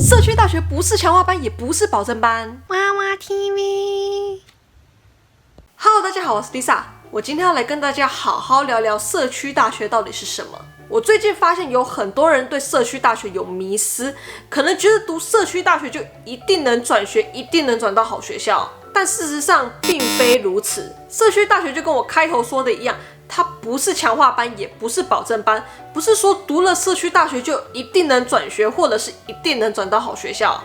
社区大学不是强化班，也不是保证班。娃娃 TV。Hello， 大家好，我是 Lisa， 我今天要来跟大家好好聊聊社区大学到底是什么。我最近发现有很多人对社区大学有迷思，可能觉得读社区大学就一定能转学，一定能转到好学校，但事实上并非如此。社区大学就跟我开头说的一样，它不是强化班，也不是保证班，不是说读了社区大学就一定能转学，或者是一定能转到好学校。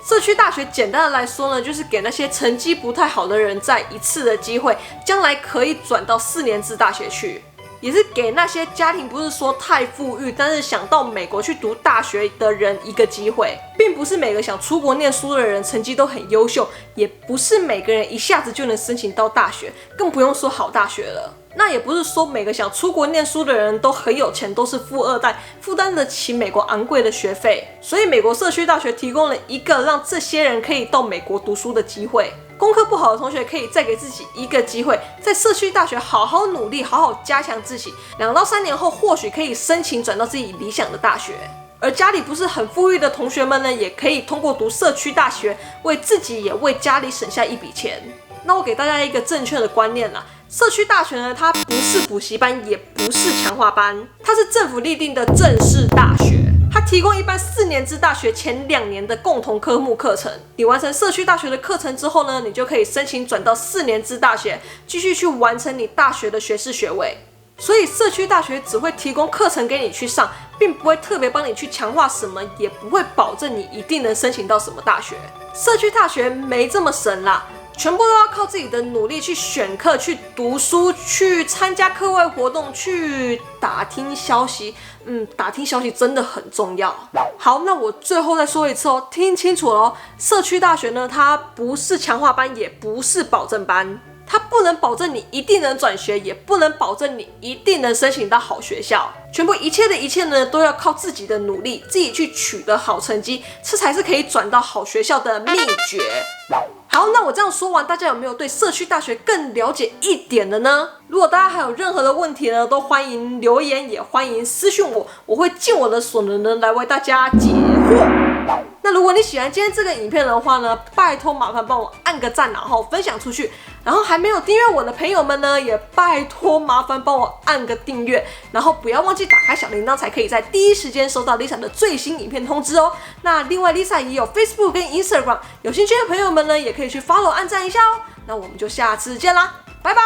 社区大学简单的来说呢，就是给那些成绩不太好的人再一次的机会，将来可以转到4年制大学去，也是给那些家庭不是说太富裕，但是想到美国去读大学的人一个机会，并不是每个想出国念书的人成绩都很优秀，也不是每个人一下子就能申请到大学，更不用说好大学了。那也不是说每个想出国念书的人都很有钱，都是富二代，负担得起美国昂贵的学费。所以美国社区大学提供了一个让这些人可以到美国读书的机会。功课不好的同学可以再给自己一个机会，在社区大学好好努力，好好加强自己，2到3年后或许可以申请转到自己理想的大学。而家里不是很富裕的同学们呢，也可以通过读社区大学，为自己也为家里省下一笔钱。那我给大家一个正确的观念啦，社区大学呢，它不是补习班，也不是强化班，它是政府立定的正式大学。它提供一般4年制大学前2年的共同科目课程。你完成社区大学的课程之后呢，你就可以申请转到4年制大学，继续去完成你大学的学士学位。所以社区大学只会提供课程给你去上，并不会特别帮你去强化什么，也不会保证你一定能申请到什么大学。社区大学没这么神啦，全部都要靠自己的努力去选课、去读书、去参加课外活动、去打听消息。打听消息真的很重要。好，那我最后再说一次哦，听清楚了哦。社区大学呢，它不是强化班，也不是保证班，它不能保证你一定能转学，也不能保证你一定能申请到好学校。全部一切的一切呢，都要靠自己的努力，自己去取得好成绩，这才是可以转到好学校的秘诀。好，那我这样说完，大家有没有对社区大学更了解一点了呢？如果大家还有任何的问题呢，都欢迎留言，也欢迎私讯我，我会尽我的所能呢来为大家解惑。那如果你喜欢今天这个影片的话呢，拜托麻烦帮我按个赞，然后分享出去。然后还没有订阅我的朋友们呢，也拜托麻烦帮我按个订阅，然后不要忘记打开小铃铛，才可以在第一时间收到 Lisa 的最新影片通知哦。那另外 Lisa 也有 Facebook 跟 Instagram， 有兴趣的朋友们呢，也可以去 follow 按赞一下哦。那我们就下次见啦，拜拜。